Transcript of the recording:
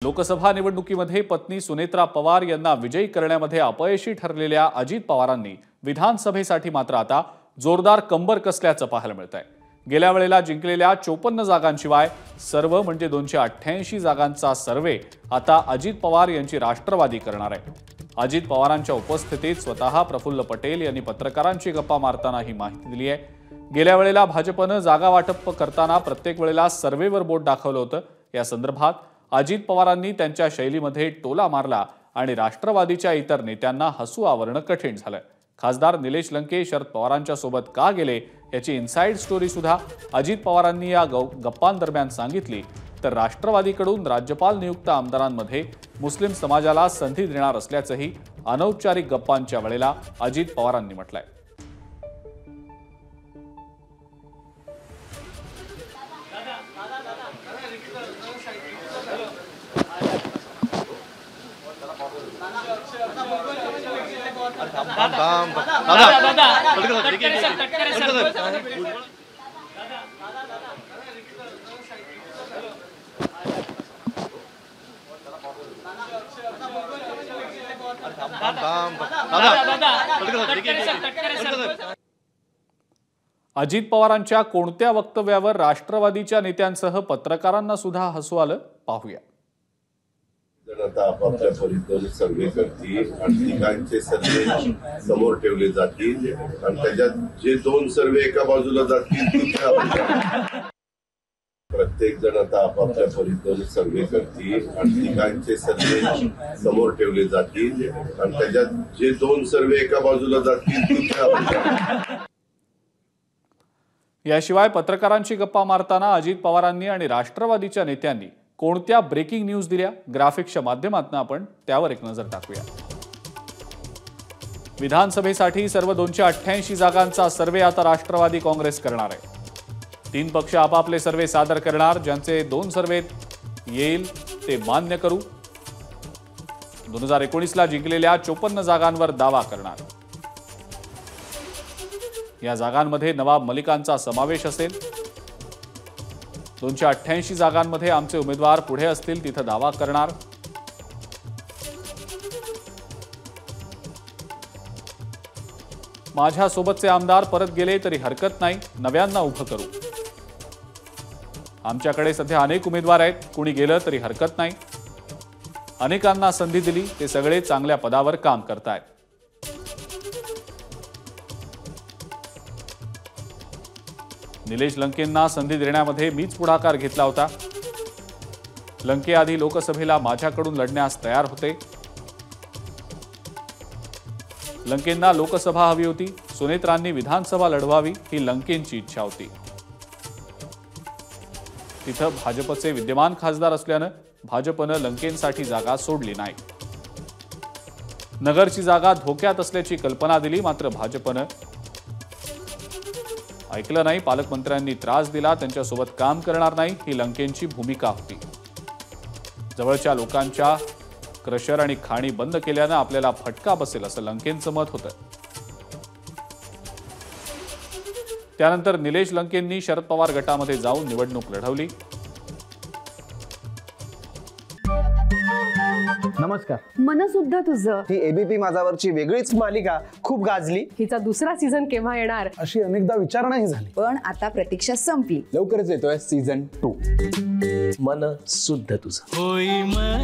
लोकसभा निवडणुकीमध्ये पत्नी सुनेत्रा पवार यांना विजयी करण्यामध्ये अपयशी ठरलेल्या अजित पवारांनी विधानसभेसाठी मात्र आता जोरदार कंबर कसल्याचं पाहायला मिळतंय। गेल्या वेळेला जिंकलेल्या 54 जागांशिवाय सर्व म्हणजे 288 जागांचा सर्वे आता अजित पवार यांची राष्ट्रवादी करणार आहे। अजित पवारांच्या उपस्थितीत स्वतः प्रफुल्ल पटेल यांनी पत्रकारांची गप्पा मारताना ही माहिती दिली आहे। गेल्या वेळेला भाजपनं जागा वाटप करताना प्रत्येक वेळेला सर्वेवर बोट दाखवलं होतं। या संदर्भात अजित पवारांनी त्यांच्या शैलीमध्ये टोला मारला आणि राष्ट्रवादीच्या इतर नेत्यांना हसू आवरणं कठीण झालं। खासदार निलेश लंके शरद पवारांच्या सोबत का गेले याची इनसाइड स्टोरी सुद्धा अजित पवारांनी या गप्पांदरम्यान सांगितली। तर राष्ट्रवादीकडून राज्यपाल नियुक्त आमदारांमध्ये मुस्लिम समाजाला संधी देणार असल्याचंही अनौपचारिक गप्पांच्या वेळेला अजित पवारांनी म्हटलंय। अजित पवारांच्या कोणत्या वक्तव्यावर राष्ट्रवादीच्या नेत्यांसह पत्रकारांना सुद्धा हसू आलं पाहूया। जनता आपापल्या परीने सर्वे करतील आणि ठिकाणचे सर्वे समोर ठेवले जातील आणि त्याच्यात जे 2 सर्वे एका बाजूला जातील प्रत्येक जनता आपापल्या परीने सर्वे करतील आणि ठिकाणचे सर्वे समोर ठेवले जातील आणि त्याच्यात जे 2 सर्वे एका बाजूला जातील। याशिवाय पत्रकारांची गप्पा मारताना अजित पवारांनी आणि राष्ट्रवादीच्या नेत्यांनी कोणत्या ब्रेकिंग न्यूज दिल्या ग्राफिक्सच्या माध्यमातून आपण त्यावर एक नजर टाकूया। विधानसभेसाठी सर्व 288 जागांचा सर्वे आता राष्ट्रवादी काँग्रेस करणार आहे। 3 पक्ष आपापले सर्वे सादर करणार, ज्यांचे 2 सर्वेत येईल ते मान्य करू। 2019 ला जिंकलेल्या 54 जागांवर दावा करणार। या जागांमध्ये नवाब मलिकांचा समावेश असेल। 288 जागांमध्ये आमचे उमेदवार पुढे असतील तिथे दावा करणार। माझ्या सोबतचे आमदार परत गेले तरी हरकत नाही, नव्यांना उभं करू। आमच्याकडे सध्या अनेक उमेदवार आहेत, कुणी गेलं तरी हरकत नाही। अनेकांना संधी दिली, ते सगळे चांगल्या पदावर काम करतायत। निलेश लंकेंना संधी देण्यामध्ये मीच पुढाकार घेतला होता। लंके आधी लोकसभेला माझ्याकडून लढण्यास तयार होते। लंकेंना लोकसभा हवी होती, सुनेत्रांनी विधानसभा लढवावी ही लंकेंची इच्छा होती। तिथं भाजपचे विद्यमान खासदार असल्यानं भाजपनं लंकेंसाठी जागा सोडली नाही। नगरची जागा धोक्यात असल्याची कल्पना दिली, मात्र भाजपनं ऐकलं नाही। पालकमंत्र्यांनी त्रास दिला, त्यांच्यासोबत काम करणार नाही ही लंकेंची भूमिका होती। जवळच्या लोकांच्या क्रशर आणि खाणी बंद केल्यानं आपल्याला फटका बसेल असं लंकेंचं मत होतं। त्यानंतर निलेश लंकेंनी शरद पवार गटामध्ये जाऊन निवडणूक लढवली। नमस्कार। मन सुद्धा तुझं। ही एबीपी माझावरची वेगळीच मालिका खूप गाजली। हिचा दुसरा सीझन केव्हा येणार अशी अनेकदा विचारणा झाली, पण आता प्रतीक्षा संपली। लवकरच येतोय सीझन 2। मन सुद्धा तुझं।